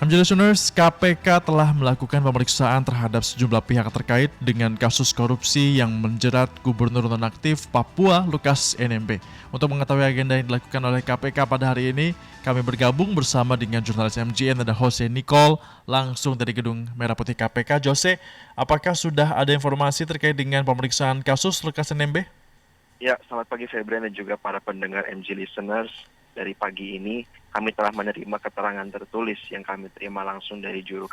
MJ Listeners, KPK telah melakukan pemeriksaan terhadap sejumlah pihak terkait dengan kasus korupsi yang menjerat Gubernur Nonaktif Papua Lukas NMB. Untuk mengetahui agenda yang dilakukan oleh KPK pada hari ini, kami bergabung bersama dengan jurnalis MJN ada Jose Nicole langsung dari Gedung Merah Putih KPK. Jose, apakah sudah ada informasi terkait dengan pemeriksaan kasus Lukas NMB? Ya, selamat pagi Febrian dan juga para pendengar MG Listeners. Dari pagi ini kami telah menerima keterangan tertulis yang kami terima langsung dari juru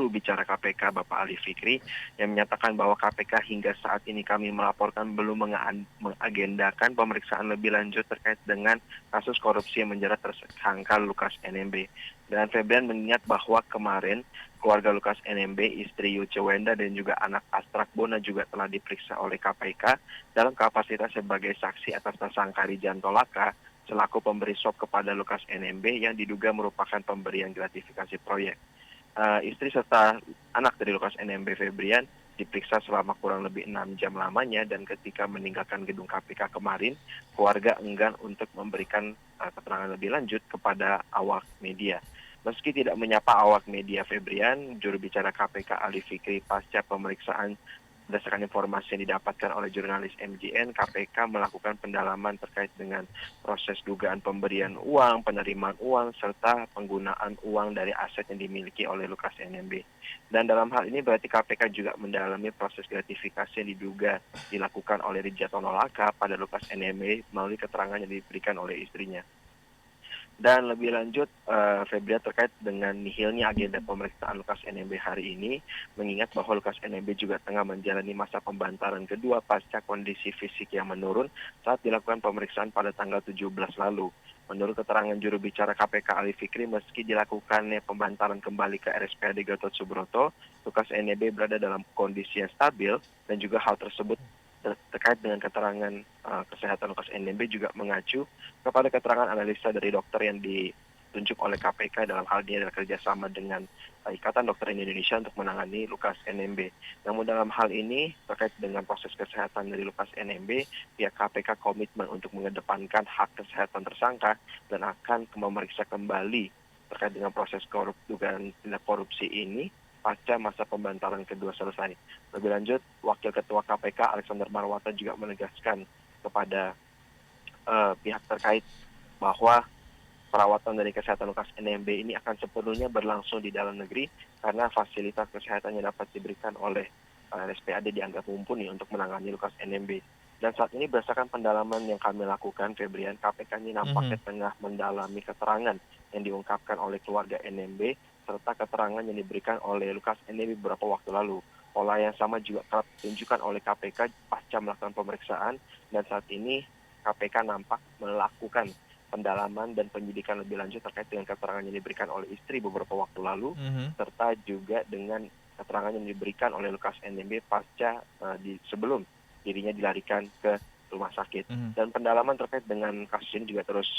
bicara KPK Bapak Ali Fikri yang menyatakan bahwa KPK hingga saat ini kami melaporkan belum mengagendakan pemeriksaan lebih lanjut terkait dengan kasus korupsi yang menjerat tersangka Lukas NMB. Dan Febrian mengingat bahwa kemarin keluarga Lukas NMB, istri Yuce Wenda dan juga anak Astrak Bona juga telah diperiksa oleh KPK dalam kapasitas sebagai saksi atas tersangka Rijanto Laka selaku pemberi suap kepada Lukas NMB yang diduga merupakan pemberian gratifikasi proyek. Istri serta anak dari Lukas NMB Febrian diperiksa selama kurang lebih 6 jam lamanya dan ketika meninggalkan gedung KPK kemarin, keluarga enggan untuk memberikan keterangan lebih lanjut kepada awak media. Meski tidak menyapa awak media Febrian, juru bicara KPK Ali Fikri pasca pemeriksaan berdasarkan informasi yang didapatkan oleh jurnalis MJN, KPK melakukan pendalaman terkait dengan proses dugaan pemberian uang, penerimaan uang, serta penggunaan uang dari aset yang dimiliki oleh Lukas NMB. Dan dalam hal ini berarti KPK juga mendalami proses gratifikasi yang diduga dilakukan oleh Rijanto Laka pada Lukas NMB melalui keterangan yang diberikan oleh istrinya. Dan lebih lanjut, Febria terkait dengan nihilnya agenda pemeriksaan Lukas NMB hari ini, mengingat bahwa Lukas NMB juga tengah menjalani masa pembantaran kedua pasca kondisi fisik yang menurun saat dilakukan pemeriksaan pada tanggal 17 lalu. Menurut keterangan juru bicara KPK Ali Fikri, meski dilakukannya pembantaran kembali ke RSPAD Gatot Subroto, Lukas NMB berada dalam kondisi yang stabil dan juga hal tersebut terkait dengan keterangan kesehatan Lukas NMB juga mengacu kepada keterangan analisa dari dokter yang ditunjuk oleh KPK dalam hal ini adalah kerjasama dengan Ikatan Dokter Indonesia untuk menangani Lukas NMB. Namun dalam hal ini terkait dengan proses kesehatan dari Lukas NMB, pihak KPK komitmen untuk mengedepankan hak kesehatan tersangka dan akan memeriksa kembali terkait dengan proses dugaan tindak korupsi ini pasca masa pembantaran kedua selesai. Lebih lanjut, Wakil Ketua KPK Alexander Marwata juga menegaskan kepada pihak terkait bahwa perawatan dari kesehatan Lukas NMB ini akan sepenuhnya berlangsung di dalam negeri karena fasilitas kesehatan yang dapat diberikan oleh RSPAD dianggap mumpuni untuk menangani Lukas NMB. Dan saat ini berdasarkan pendalaman yang kami lakukan, Febrian, KPK ini nampaknya tengah mendalami keterangan yang diungkapkan oleh keluarga NMB serta keterangan yang diberikan oleh Lukas NMB beberapa waktu lalu. Pola yang sama juga kerap ditunjukkan oleh KPK pasca melakukan pemeriksaan dan saat ini KPK nampak melakukan pendalaman dan penyidikan lebih lanjut terkait dengan keterangan yang diberikan oleh istri beberapa waktu lalu serta juga dengan keterangan yang diberikan oleh Lukas NMB pasca sebelum dirinya dilarikan ke rumah sakit. Dan pendalaman terkait dengan kasus ini juga terus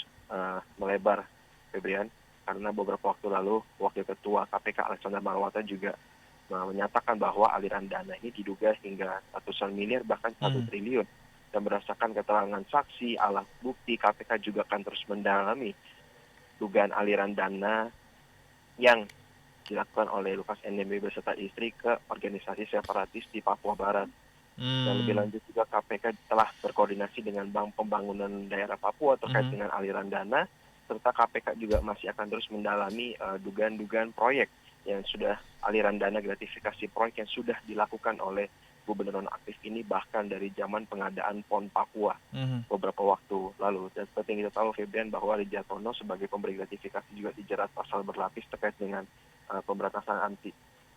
melebar, Febrian, karena beberapa waktu lalu Wakil Ketua KPK Alexander Marwata juga menyatakan bahwa aliran dana ini diduga hingga ratusan miliar bahkan 1 triliun. Dan berdasarkan keterangan saksi, alat bukti, KPK juga akan terus mendalami dugaan aliran dana yang dilakukan oleh Lukas NMB beserta istri ke organisasi separatis di Papua Barat. Dan lebih lanjut juga KPK telah berkoordinasi dengan Bank Pembangunan Daerah Papua terkait dengan aliran dana, serta KPK juga masih akan terus mendalami dugaan-dugaan proyek yang sudah aliran dana gratifikasi proyek yang sudah dilakukan oleh Gubernur Nonaktif ini bahkan dari zaman pengadaan PON Papua beberapa waktu lalu. Dan seperti yang kita tahu, Febrian, bahwa Rijanto sebagai pemberi gratifikasi juga dijerat pasal berlapis terkait dengan pemberantasan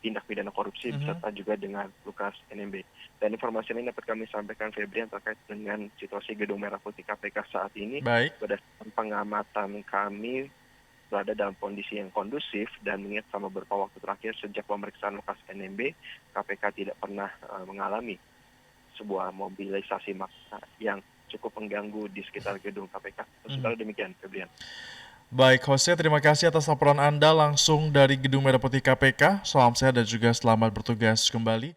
tindak pidana korupsi beserta juga dengan Lukas NMB. Dan informasi ini dapat kami sampaikan, Febrian, terkait dengan situasi Gedung Merah Putih KPK saat ini. Baik. Berdasarkan pengamatan kami berada dalam kondisi yang kondusif dan mengingat sama beberapa waktu terakhir sejak pemeriksaan Lukas NMB, KPK tidak pernah mengalami sebuah mobilisasi massa yang cukup mengganggu di sekitar gedung KPK. Sebenarnya demikian, Febrian. Baik, Jose, terima kasih atas laporan Anda langsung dari Gedung Merah Putih KPK. Salam sehat dan juga selamat bertugas kembali.